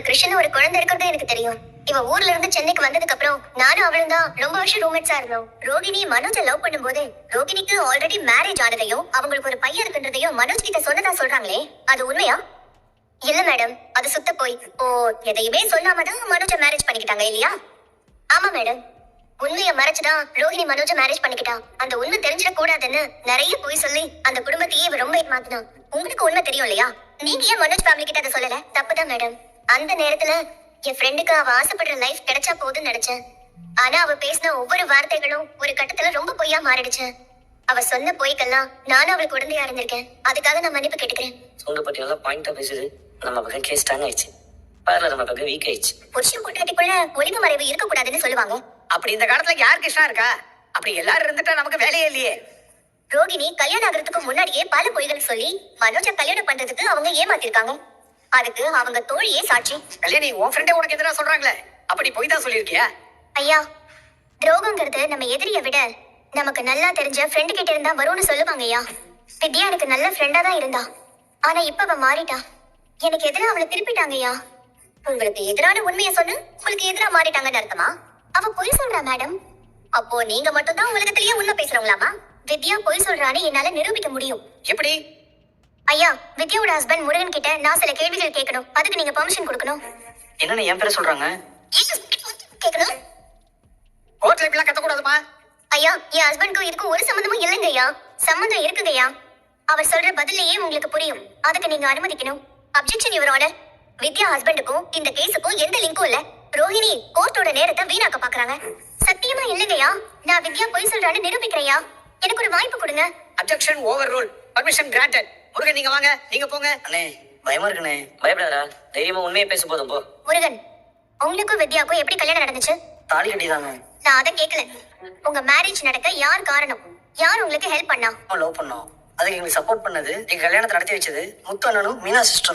கிருஷ்ணன் ஒரு குழந்தை இருக்கிறது எனக்கு தெரியும். இவ ஊர்ல இருந்து சென்னைக்கு வந்ததுக்கு அப்புறம் நானும் அவளும் தான் ரொம்ப வருஷம் ரூம்மேட்ஸா இருந்தோம். ரோகிணி மனோஜை லவ் பண்ணும்போது ரோகிணிக்கு ஆல்ரெடி மேரேஜ் ஆனதையும் அவங்களுக்கு ஒரு பையன் இருக்குன்றதையும் மனோஜ் கிட்ட சொன்னதா சொல்றாங்களே, அது உண்மையா? இல்ல மேடம், அது சுத்த போய். ஓ, எதையுமே சொல்லாம தான் மனோஜை மேரேஜ் பண்ணிக்கிட்டாங்க இல்லையா? ஆமா மேடம், உண்மையை மறைச்சுதான் ரோஹிணி மனோஜ மேரேஜ் பண்ணிக்கிட்டா. அந்த உண்மை தெரிஞ்சிட கூடாதுன்னு நிறைய போய் சொல்லி அந்த குடும்பத்தையே இவ ரொம்ப ஏமாத்தினான். உங்களுக்கு உண்மை தெரியும் இல்லையா? நீங்க ஏன் மனோஜ் ஃபேமிலி கிட்ட அதை சொல்லல? தப்புதான் மேடம். அந்த நேரத்துல என் ஃப்ரெண்டுக்கு அவ ஆசைப்படுற லைஃப் கிடைச்சா போதும்னு நினைச்சேன். ஆனா அவ பேசின ஒவ்வொரு வார்த்தைகளும் ஒரு கட்டத்துல ரொம்ப பொய்யா மாறிடுச்சு. அவ சொன்ன பொய்க்கெல்லாம் நானும் அவளுக்கு உடந்தையா இருந்திருக்கேன். அதுக்காக நான் மன்னிப்பு கேட்டுக்கிறேன். சொல்ற பத்தி நல்லா பாயிண்டா பேசுது. நம்ம பக்கம் கேஸ் ஸ்ட்ராங் ஆயிடுச்சு. பார்ல நம்ம பக்கம் வீக் ஆயிடுச்சு. புருஷன் பொண்டாட்டிக்குள்ள ஒளிவு மறைவு இருக்க கூடாதுன்னு சொல்லுவாங்க. அப்படி இந்த காலத்துல யார் கிருஷ்ணா இருக்கா? அப்படி எல்லாரும் இருந்துட்டா நமக்கு வேலையே இல்லையே. ரோகிணி கல்யாணம் ஆகிறதுக்கு முன்னாடியே பல பொய்கள் சொல்லி மனோஜ கல்யாணம் பண்றதுக்கு அவங்க ஏமாத்திருக்காங்க. அதுக்கு அவங்க தோழியே சாட்சி. கல்யாணி உன் ஃப்ரெண்டே உனக்கு எதிராக சொல்றாங்களே, அப்படி போய் தான் சொல்லியிருக்கியா? ஐயா, துரோகங்கிறது நம்ம எதிரிய விட நமக்கு நல்லா தெரிஞ்ச ஃப்ரெண்டு கிட்ட இருந்தா வரும்னு சொல்லுவாங்க ஐயா. வித்யா எனக்கு நல்ல ஃப்ரெண்டா தான் இருந்தா. ஆனா இப்ப அவ மாறிட்டா. எனக்கு எதிராக அவளை திருப்பிட்டாங்க ஐயா. உங்களுக்கு எதிரான உண்மையை சொன்னு உங்களுக்கு எதிராக மாறிட்டாங்கன்னு அர்த்தமா? அவ பொய் சொல்றா மேடம். அப்போ நீங்க மட்டும் தான் உலகத்திலேயே உண்மை பேசுறவங்களாமா? வித்யா பொய் சொல்றான்னு என்னால நிரூபிக்க முடியும். எப்படி? ஐயா, வித்யாவோட ஹஸ்பண்ட் முருகன் கிட்ட நான் சில கேள்விகள் கேட்கணும். அதுக்கு நீங்க பெர்மிஷன் கொடுக்கணும். என்னன்னு என் பேரை சொல்றாங்க? கேட்கணும். கோர்ட்ல இப்படிலாம் கத்தக்கூடாதுமா. ஐயா, என் ஹஸ்பண்டுக்கும் இதுக்கும் ஒரு சம்மந்தமும் இல்லைங்க ஐயா. சம்மந்தம் இருக்குங்கய்யா. அவர் சொல்ற பதிலையே உங்களுக்கு புரியும். அதுக்கு நீங்க அனுமதிக்கணும். Objection your honour. வித்யா ஹஸ்பண்டுக்கும் இந்த கேஸுக்கும் எந்த லிங்கும் இல்ல. ரோஹிணி கோர்ட்டோட நேரத்தை வீணாக்க பாக்குறாங்க. சத்தியமா இல்லைங்கய்யா. நான் வித்யா பொய் சொல்றான்னு நிரூபிக்கிறேயா. எனக்கு ஒரு வாய்ப்பு கொடுங்க. Objection over rule. Permission granted. Murugan நீங்க வாங்க, நீங்க போங்க. அண்ணே பயமா இருக்குண்ணே. பயப்படாதா, தைரியமா உண்மையை பேச போதும் போ. முருகன், உங்களுக்கும் வித்யாவுக்கும் எப்படி கல்யாணம் நடந்துச்சு? தாலி கட்டிதாங்க. நான் அதை கேட்கல. உங்க மேரேஜ் நடக்க யார் காரணம்? யார் உங்களுக்கு ஹெல்ப் பண்ணா? லவ் பண்ணோம், அதுக்கு எங்களுக்கு சப்போர்ட் பண்ணது, எங்க கல்யாணத்தை நடத்தி வச்சது முத்து அண்ணனும் மீனா சிஸ்டர்.